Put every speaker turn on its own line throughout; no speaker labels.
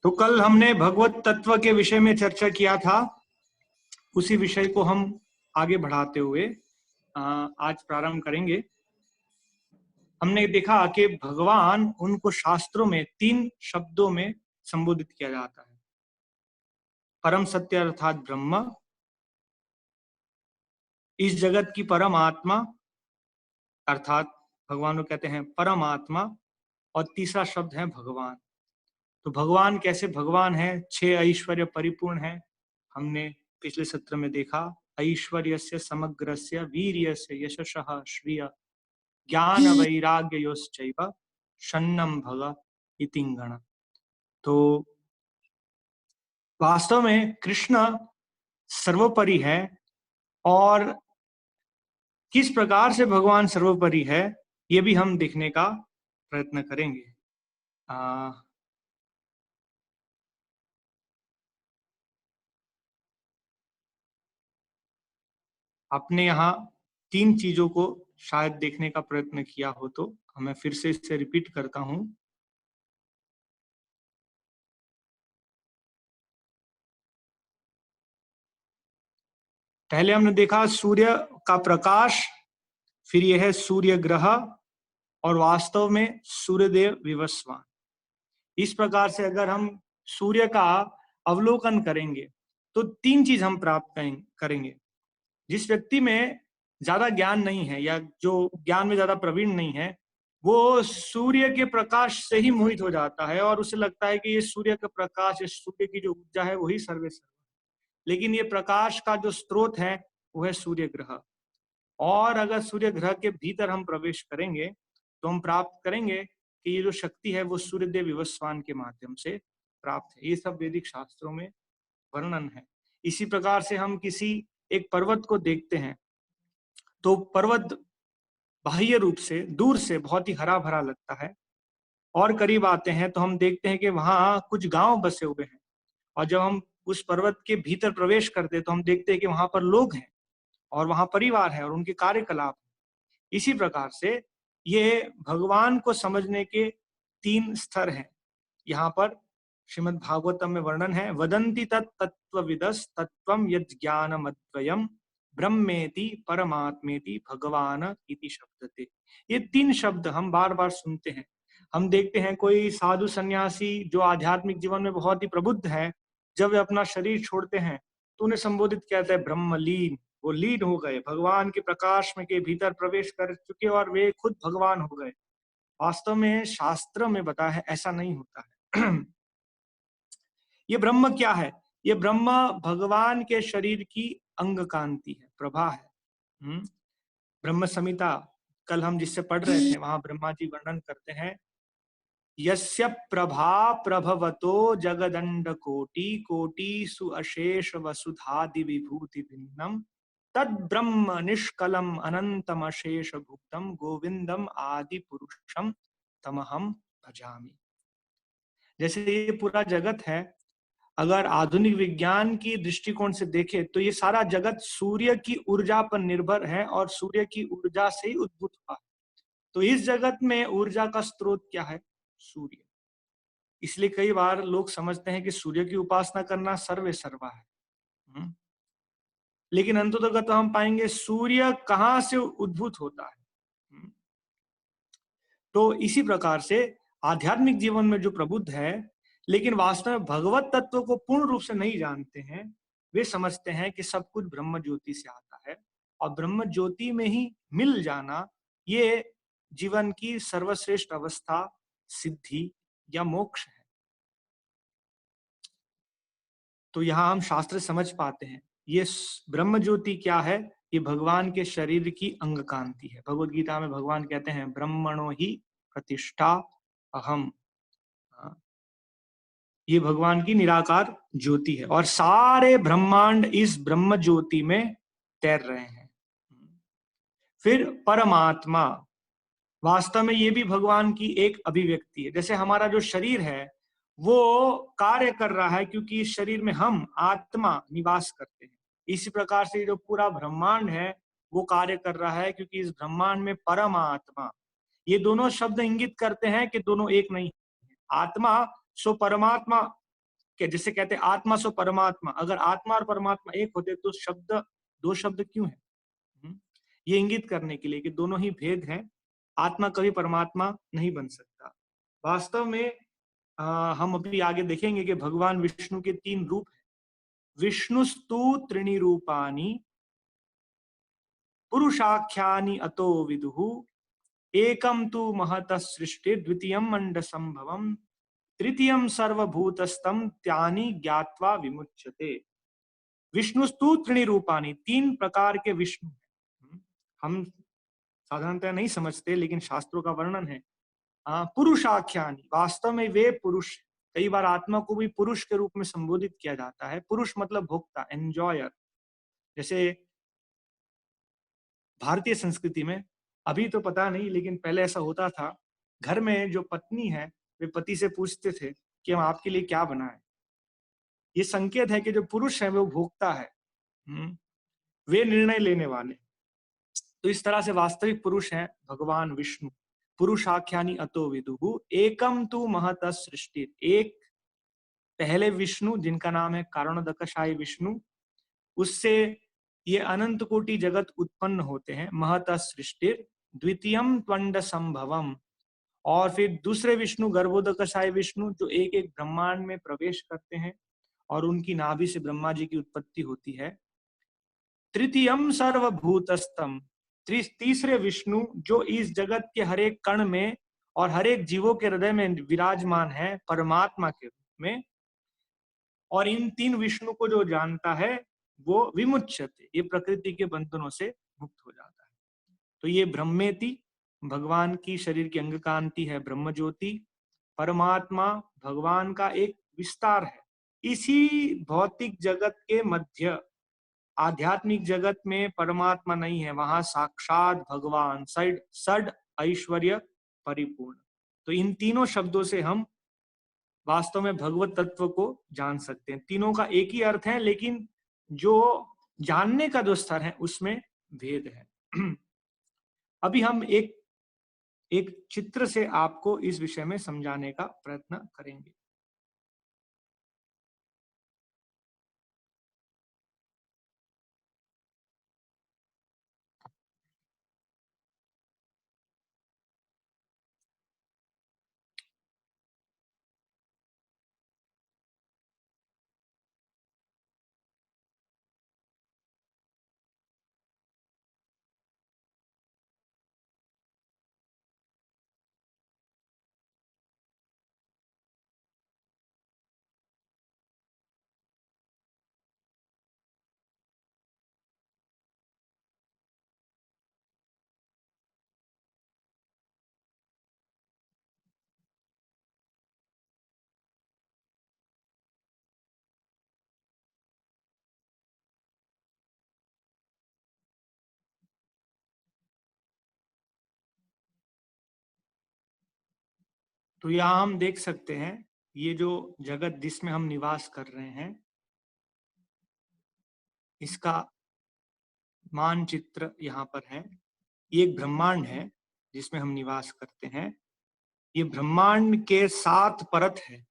तो कल हमने भगवत तत्व के विषय में चर्चा किया था। उसी विषय को हम आगे बढ़ाते हुए आज प्रारंभ करेंगे। हमने देखा कि भगवान, उनको शास्त्रों में 3 शब्दों में संबोधित किया जाता है। परम सत्य अर्थात ब्रह्म, इस जगत की परम आत्मा अर्थात भगवान को कहते हैं परमात्मा, और तीसरा शब्द है भगवान। तो भगवान कैसे भगवान है? 6 ऐश्वर्य परिपूर्ण है। हमने पिछले सत्र में देखा, ऐश्वर्यस्य समग्रस्य वीर्यस्य यशसः श्रिय ज्ञान वैराग्य योश्चैव शन्नम भग इतिंगण। तो वास्तव में कृष्ण सर्वोपरि है, और किस प्रकार से भगवान सर्वोपरि है ये भी हम देखने का प्रयत्न करेंगे। आपने यहाँ 3 चीजों को शायद देखने का प्रयत्न किया हो, तो मैं फिर से इसे रिपीट करता हूं। पहले हमने देखा सूर्य का प्रकाश, फिर यह है सूर्य ग्रह, और वास्तव में सूर्यदेव विवस्वान। इस प्रकार से अगर हम सूर्य का अवलोकन करेंगे तो 3 चीज हम प्राप्त करेंगे। जिस व्यक्ति में ज्यादा ज्ञान नहीं है या जो ज्ञान में ज्यादा प्रवीण नहीं है, वो सूर्य के प्रकाश से ही मोहित हो जाता है और उसे लगता है कि ये सूर्य का प्रकाश, ये सूर्य की जो ऊर्जा है वही सर्वे सर्व। लेकिन ये प्रकाश का जो स्रोत है वो है सूर्य ग्रह। और अगर सूर्य ग्रह के भीतर हम प्रवेश करेंगे तो हम प्राप्त करेंगे कि ये जो शक्ति है वो सूर्यदेव विवस्वान के माध्यम से प्राप्त है। ये सब वैदिक शास्त्रों में वर्णन है। इसी प्रकार से हम किसी एक पर्वत को देखते हैं तो पर्वत बाह्य रूप से दूर से बहुत ही हरा भरा लगता है, और करीब आते हैं तो हम देखते हैं कि वहां कुछ गांव बसे हुए हैं, और जब हम उस पर्वत के भीतर प्रवेश करते हैं तो हम देखते हैं कि वहां पर लोग हैं और वहां परिवार है और उनके कार्यकलाप। इसी प्रकार से ये भगवान को समझने के 3 स्तर हैं। यहाँ पर श्रीमद् भागवतम में वर्णन है, वदन्ति तत्त्वविदस् तत्त्वं यज्ञानमद्वयम् ब्रह्मेति परमात्मेति भगवान इति शब्दते। ये 3 शब्द हम बार बार सुनते हैं। हम देखते हैं कोई साधु सन्यासी जो आध्यात्मिक जीवन में बहुत ही प्रबुद्ध है, जब वे अपना शरीर छोड़ते हैं तो उन्हें संबोधित किया जाता है ब्रह्मलीन। वो लीन हो गए, भगवान के प्रकाश में के भीतर प्रवेश कर चुके और वे खुद भगवान हो गए। वास्तव में शास्त्र में बताया है ऐसा नहीं होता है। ये ब्रह्म क्या है? ये ब्रह्म भगवान के शरीर की अंग कांति है, प्रभा है। ब्रह्म संहिता कल हम जिससे पढ़ रहे थे वहां ब्रह्मा जी वर्णन करते हैं, यस्य प्रभा प्रभवतो जगदंड कोटि कोटिषु अशेष वसुधादि विभूति भिन्नम तद ब्रह्म निष्कलम अनंतम अशेष भुक्तम गोविंदम आदि पुरुषम तमहम भजामि। जैसे ये पूरा जगत है, अगर आधुनिक विज्ञान की दृष्टिकोण से देखें तो ये सारा जगत सूर्य की ऊर्जा पर निर्भर है और सूर्य की ऊर्जा से ही उद्भूत हुआ है। तो इस जगत में ऊर्जा का स्रोत क्या है? सूर्य। इसलिए कई बार लोग समझते हैं कि सूर्य की उपासना करना सर्वे सर्वा है। लेकिन अंततः तो हम पाएंगे सूर्य कहां से उद्भूत होता है। तो इसी प्रकार से आध्यात्मिक जीवन में जो प्रबुद्ध है लेकिन वास्तव में भगवत तत्व को पूर्ण रूप से नहीं जानते हैं, वे समझते हैं कि सब कुछ ब्रह्म ज्योति से आता है, और ब्रह्म ज्योति में ही मिल जाना ये जीवन की सर्वश्रेष्ठ अवस्था, सिद्धि या मोक्ष है। तो यहाँ हम शास्त्र समझ पाते हैं ये ब्रह्म ज्योति क्या है। ये भगवान के शरीर की अंग कांति है। भगवद गीता में भगवान कहते हैं ब्रह्मणो ही प्रतिष्ठा अहम। ये भगवान की निराकार ज्योति है और सारे ब्रह्मांड इस ब्रह्म ज्योति में तैर रहे हैं। फिर परमात्मा, वास्तव में ये भी भगवान की एक अभिव्यक्ति है। जैसे हमारा जो शरीर है वो कार्य कर रहा है क्योंकि इस शरीर में हम आत्मा निवास करते हैं। इसी प्रकार से जो पूरा ब्रह्मांड है वो कार्य कर रहा है क्योंकि इस ब्रह्मांड में परमात्मा, ये दोनों शब्द इंगित करते हैं कि दोनों एक नहीं है। आत्मा सो परमात्मा के, जिसे कहते हैं आत्मा सो परमात्मा, अगर आत्मा और परमात्मा एक होते तो शब्द, दो शब्द क्यों है? ये इंगित करने के लिए कि दोनों ही भेद हैं, आत्मा कभी परमात्मा नहीं बन सकता। वास्तव में हम अभी आगे देखेंगे कि भगवान विष्णु के तीन रूप हैं। विष्णुस्तु त्रीणि रूपानि पुरुषाख्यानि अतो विदुः, एकम तु महतः सृष्टि द्वितीयम मंड संभवम, तृतीयम सर्वभूतस्थम त्यानि ज्ञात्वा विमुच्यते। विष्णुस्तु त्रीणि रूपानि, तीन प्रकार के विष्णु हैं। हम साधारणतः नहीं समझते, लेकिन शास्त्रों का वर्णन है। पुरुषाख्यानि, वास्तव में वे पुरुष, कई बार आत्मा को भी पुरुष के रूप में संबोधित किया जाता है। पुरुष मतलब भोक्ता, एंजॉयर। जैसे भारतीय संस्कृति में, अभी तो पता नहीं, लेकिन पहले ऐसा होता था, घर में जो पत्नी है वे पति से पूछते थे कि हम आपके लिए क्या बनाएं। ये संकेत है कि जो पुरुष है वो भोक्ता है, वे निर्णय लेने वाले। तो इस तरह से वास्तविक पुरुष हैं भगवान विष्णु। पुरुषाख्यानि अतो विदुः, एकम तु महतः सृष्टि, एक पहले विष्णु जिनका नाम है कारणोदकशायी विष्णु, उससे ये अनंत कोटि जगत उत्पन्न होते हैं। महतः सृष्टि द्वितीयम त्वंड संभवम, और फिर दूसरे विष्णु गर्भोदकशायी विष्णु जो एक एक ब्रह्मांड में प्रवेश करते हैं और उनकी नाभि से ब्रह्मा जी की उत्पत्ति होती है। तृतीयम सर्वभूतस्थम, तीसरे विष्णु जो इस जगत के हर एक कण में और हर एक जीवों के हृदय में विराजमान है परमात्मा के रूप में। और इन तीन विष्णु को जो जानता है वो विमुच्यते, ये प्रकृति के बंधनों से मुक्त हो जाता है। तो ये ब्रह्मेति, भगवान की शरीर की अंग कांति है ब्रह्म ज्योति। परमात्मा भगवान का एक विस्तार है। इसी भौतिक जगत के मध्य आध्यात्मिक जगत में परमात्मा नहीं है, वहां साक्षात भगवान सड ऐश्वर्य परिपूर्ण। तो इन तीनों शब्दों से हम वास्तव में भगवत तत्व को जान सकते हैं। तीनों का एक ही अर्थ है, लेकिन जो जानने का जो स्तर है उसमें भेद है। अभी हम एक चित्र से आपको इस विषय में समझाने का प्रयत्न करेंगे। तो यहाँ हम देख सकते हैं ये जो जगत जिसमें हम निवास कर रहे हैं, इसका मानचित्र यहाँ पर है। ये एक ब्रह्मांड है जिसमें हम निवास करते हैं। ये ब्रह्मांड के 7 परत है।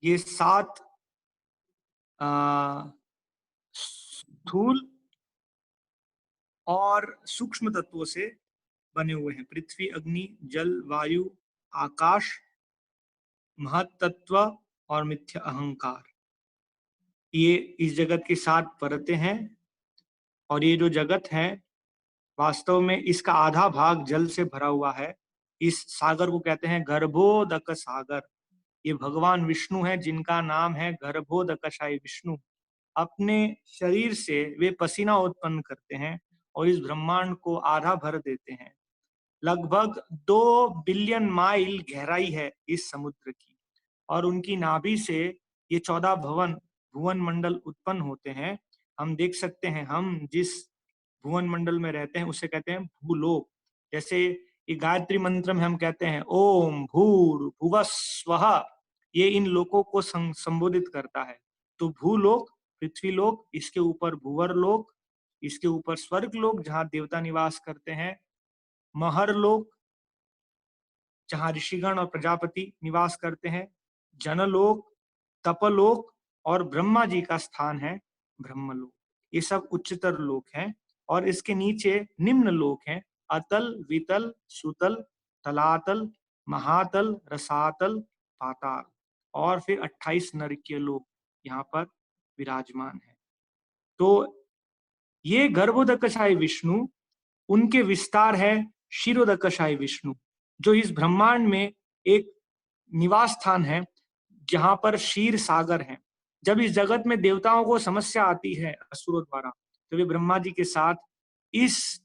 ये 7 स्थूल और सूक्ष्म तत्वों से बने हुए हैं। पृथ्वी, अग्नि, जल, वायु, आकाश, महत्तत्व और मिथ्या अहंकार। ये इस जगत की 7 परतें हैं। और ये जो जगत है वास्तव में इसका आधा भाग जल से भरा हुआ है। इस सागर को कहते हैं गर्भोदक सागर। ये भगवान विष्णु है जिनका नाम है गर्भोदकशायी विष्णु। अपने शरीर से वे पसीना उत्पन्न करते हैं और इस ब्रह्मांड को आधा भर देते हैं। लगभग 2 बिलियन माइल गहराई है इस समुद्र की, और उनकी नाभि से ये 14 भुवन मंडल उत्पन्न होते हैं। हम देख सकते हैं, हम जिस भुवन मंडल में रहते हैं उसे कहते हैं भूलोक। जैसे ये गायत्री मंत्र में हम कहते हैं ओम भूर भुवस्वः, ये इन लोकों को संबोधित करता है। तो भूलोक, पृथ्वीलोक, इसके ऊपर भूवर लोक, इसके ऊपर स्वर्ग लोक जहाँ देवता निवास करते हैं, महर लोक, जहाँ ऋषिगण और प्रजापति निवास करते हैं। जनलोक, तपलोक और ब्रह्मा जी का स्थान है ब्रह्मलोक। ये सब उच्चतर लोक हैं। और इसके नीचे निम्न लोक हैं, अतल, वितल, सुतल, तलातल, महातल, रसातल, पाताल। और फिर 28 नरकीय लोक यहाँ पर विराजमान है। तो ये गर्भोदकशायी विष्णु, उनके विस्तार है क्षीरोदकशायी विष्णु, जो इस ब्रह्मांड में एक निवास स्थान है जहां पर क्षीर सागर है। जब इस जगत में देवताओं को समस्या आती है असुरों द्वारा, तो वे ब्रह्मा जी के साथ इस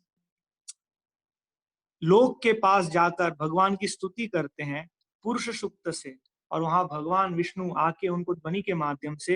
लोक के पास जाकर भगवान की स्तुति करते हैं पुरुष सूक्त से। और वहां भगवान विष्णु आके उनको ध्वनि के माध्यम से